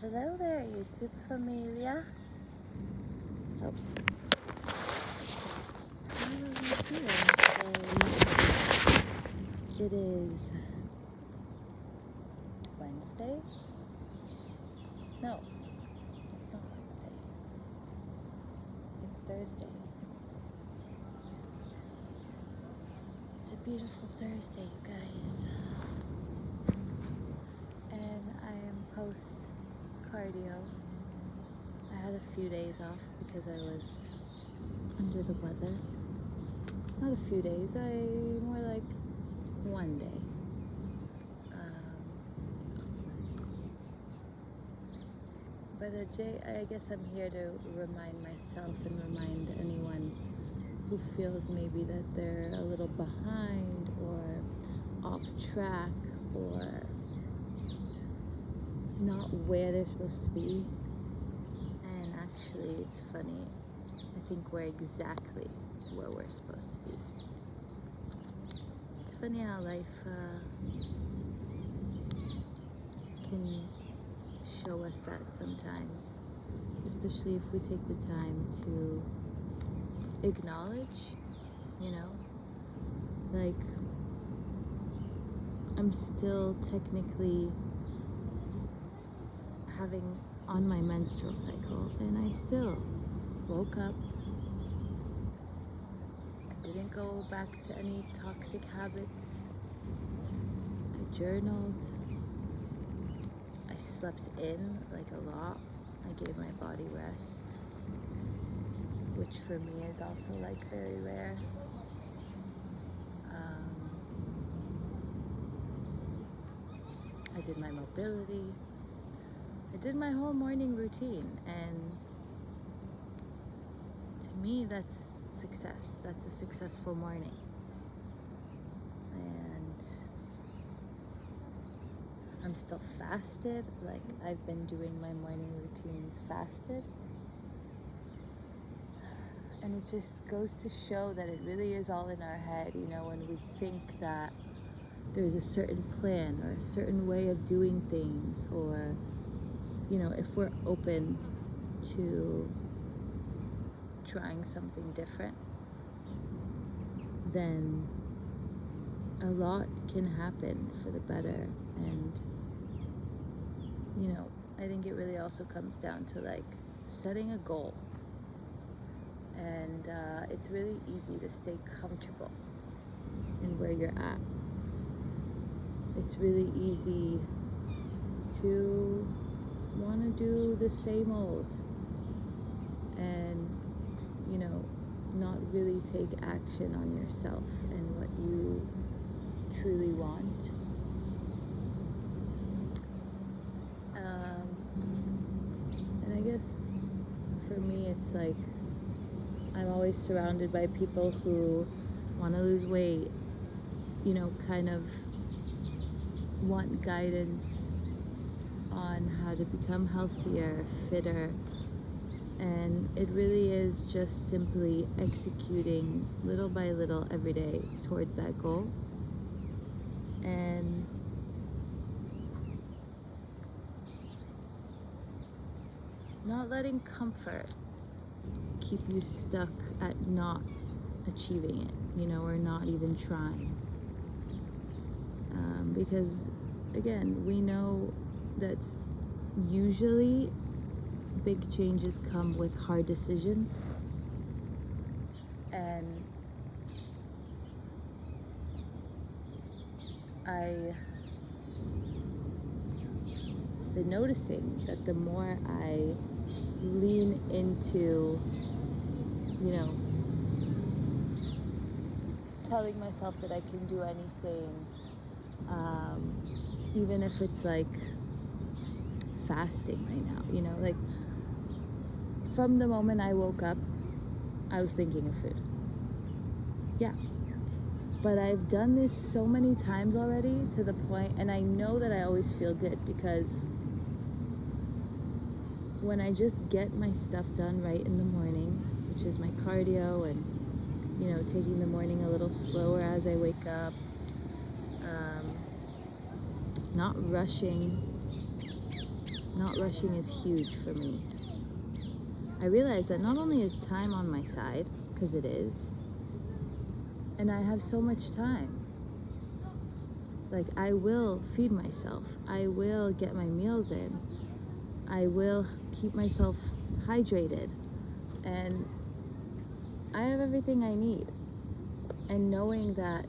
Hello there, YouTube familia. Oh. How are you doing today? It is Wednesday? No, it's not Wednesday. It's Thursday. It's a beautiful Thursday, you guys. And I am post cardio. I had a few days off because I was under the weather. Not a few days, more like one day. But I guess I'm here to remind myself and remind anyone who feels maybe that they're a little behind or off track or not where they're supposed to be. And actually, it's funny, I think we're exactly where we're supposed to be. It's funny how life can show us that sometimes, especially if we take the time to acknowledge, like I'm still technically having on my menstrual cycle and I still woke up. I didn't go back to any toxic habits. I journaled. I slept in like a lot. I gave my body rest, which for me is also like very rare. I did my mobility. I did my whole morning routine, and to me that's success. That's a successful morning. And I'm still fasted, like I've been doing my morning routines fasted. And it just goes to show that it really is all in our head, when we think that there's a certain plan or a certain way of doing things, or, if we're open to trying something different, then a lot can happen for the better. And I think it really also comes down to like setting a goal. And it's really easy to stay comfortable in where you're at. It's really easy to want to do the same old and not really take action on yourself and what you truly want. And I guess for me it's like I'm always surrounded by people who want to lose weight, kind of want guidance on how to become healthier, fitter. And it really is just simply executing little by little every day towards that goal. And not letting comfort keep you stuck at not achieving it, or not even trying. Because again, we know that usually big changes come with hard decisions. And I've been noticing that the more I lean into, telling myself that I can do anything, even if it's like fasting right now, like from the moment I woke up, I was thinking of food. Yeah. But I've done this so many times already to the point, and I know that I always feel good because when I just get my stuff done right in the morning, which is my cardio and, taking the morning a little slower as I wake up, not rushing not rushing is huge for me. I realize that not only is time on my side, because it is, and I have so much time. Like, I will feed myself. I will get my meals in. I will keep myself hydrated. And I have everything I need. And knowing that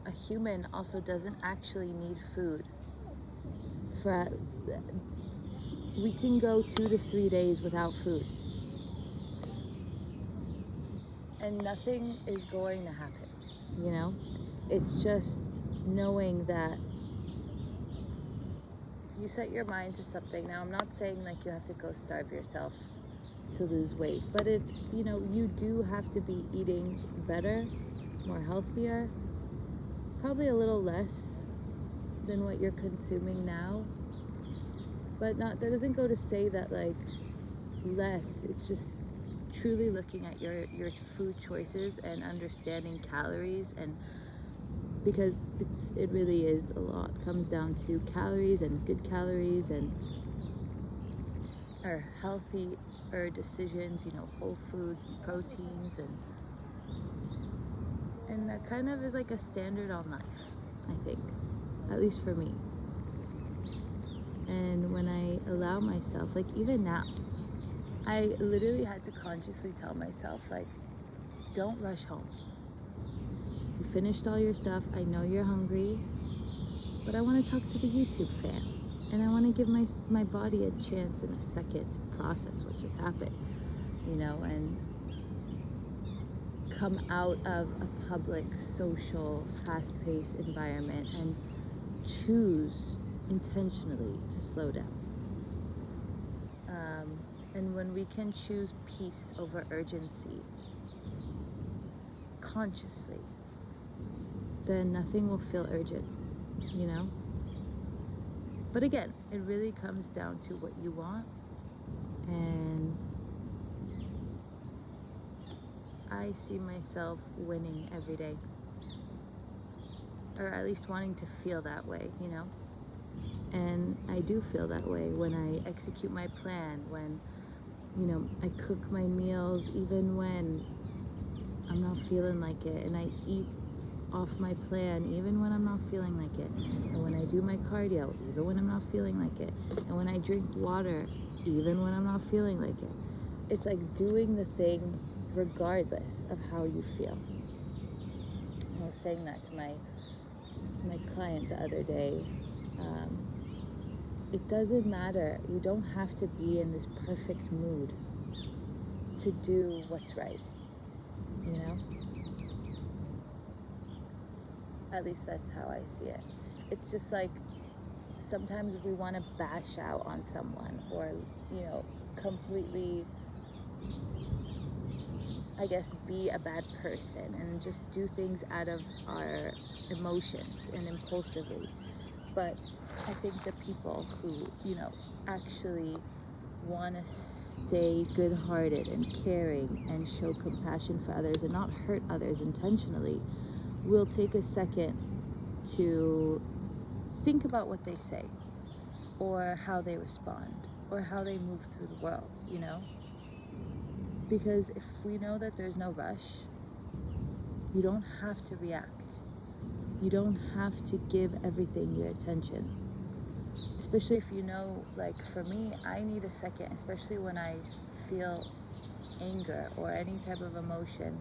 a human also doesn't actually need food. We can go 2 to 3 days without food. And nothing is going to happen, you know? It's just knowing that if you set your mind to something, now I'm not saying like you have to go starve yourself to lose weight, but you do have to be eating better, more healthier, probably a little less than what you're consuming now. But that doesn't go to say that like less. It's just truly looking at your food choices and understanding calories, and because it really is a lot. It comes down to calories and good calories and our healthier decisions, whole foods and proteins, and that kind of is like a standard on life, I think, at least for me. And when I allow myself, like even now, I literally had to consciously tell myself, like, don't rush home. You finished all your stuff. I know you're hungry, but I want to talk to the YouTube fam. And I want to give my body a chance and a second to process what just happened, and come out of a public, social, fast-paced environment and choose intentionally to slow down. And when we can choose peace over urgency consciously, then nothing will feel urgent, But again, it really comes down to what you want, and I see myself winning every day, or at least wanting to feel that way, And I do feel that way when I execute my plan, when, I cook my meals even when I'm not feeling like it, and I eat off my plan even when I'm not feeling like it, and when I do my cardio even when I'm not feeling like it, and when I drink water even when I'm not feeling like it. It's like doing the thing regardless of how you feel. I was saying that to my client the other day. It doesn't matter. You don't have to be in this perfect mood to do what's right, At least that's how I see it. It's just like sometimes we want to bash out on someone, or, completely, I guess, be a bad person and just do things out of our emotions and impulsively. But I think the people who, actually want to stay good-hearted and caring and show compassion for others and not hurt others intentionally will take a second to think about what they say, or how they respond, or how they move through the world, Because if we know that there's no rush, you don't have to react. You don't have to give everything your attention. Especially if like for me, I need a second, especially when I feel anger or any type of emotion.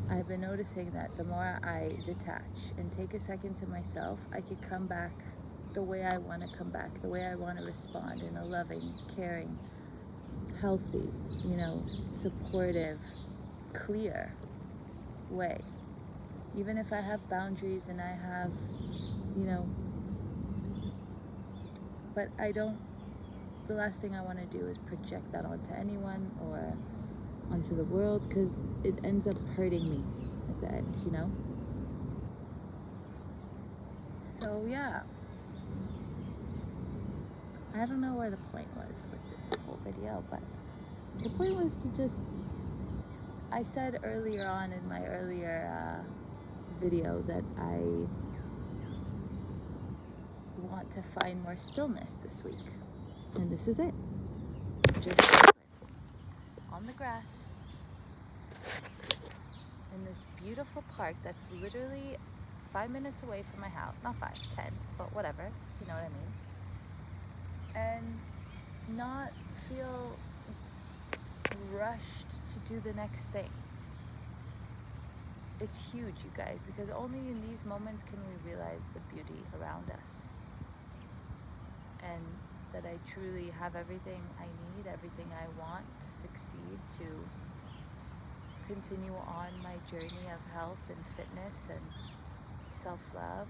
I've been noticing that the more I detach and take a second to myself, I could come back the way I want to come back, the way I want to respond, in a loving, caring, healthy, supportive, clear way. Even if I have boundaries and I have, but the last thing I want to do is project that onto anyone or onto the world, because it ends up hurting me at the end, So yeah, I don't know where the point was with this whole video, but the point was to just, I said earlier on in my earlier video that want to find more stillness this week. And this is it. Just chilling on the grass in this beautiful park that's literally 5 minutes away from my house. Not 5, 10, but whatever. You know what I mean? And not feel rushed to do the next thing. It's huge, you guys, because only in these moments can we realize the beauty around us. And that I truly have everything I need, everything I want to succeed, to continue on my journey of health and fitness and self-love.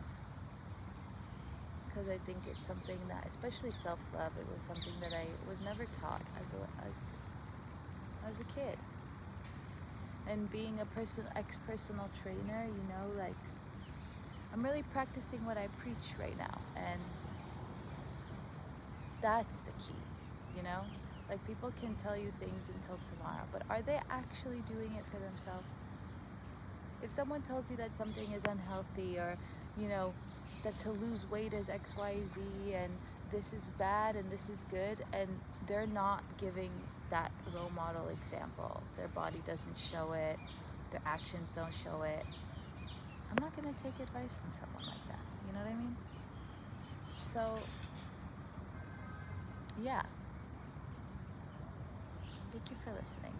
Because I think it's something that, especially self-love, it was something that I was never taught as a kid. And being a ex-personal trainer, you know, like, I'm really practicing what I preach right now, and that's the key, you know? Like, people can tell you things until tomorrow, but are they actually doing it for themselves? If someone tells you that something is unhealthy, or, you know, that to lose weight is X, Y, Z, and this is bad and this is good, and they're not giving that role model example. Their body doesn't show it, their actions don't show it. I'm not gonna take advice from someone like that, you know what I mean? So, yeah. Thank you for listening.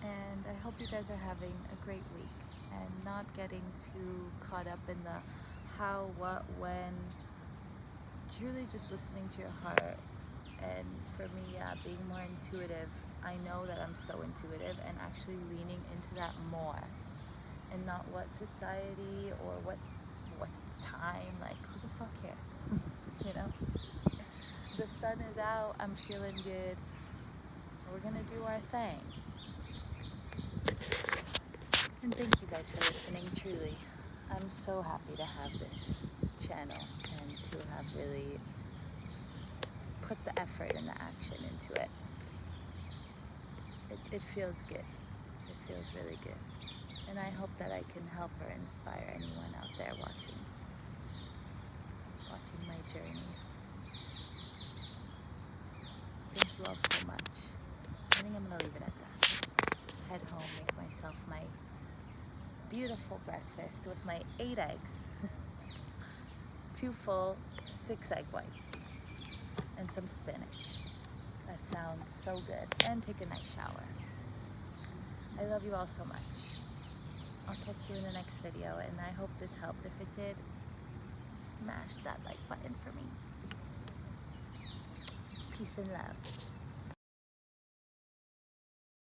And I hope you guys are having a great week and not getting too caught up in the how, what, when. Truly just listening to your heart. And for me, yeah, being more intuitive. I know that I'm so intuitive, and actually leaning into that more, and not what society or what's the time, like, who the fuck cares? You know? The sun is out, I'm feeling good, we're gonna do our thing. And thank you guys for listening, truly. I'm so happy to have this channel and to have really put the effort and the action into it. It feels good. It feels really good. And I hope that I can help or inspire anyone out there watching my journey. Thank you all so much. I think I'm gonna leave it at that. Head home, make myself my beautiful breakfast with my 8 eggs, 2 full 6 egg whites, and some spinach. That sounds so good. And take a nice shower. I love you all so much. I'll catch you in the next video, and I hope this helped. If it did, smash that like button for me. Peace and love.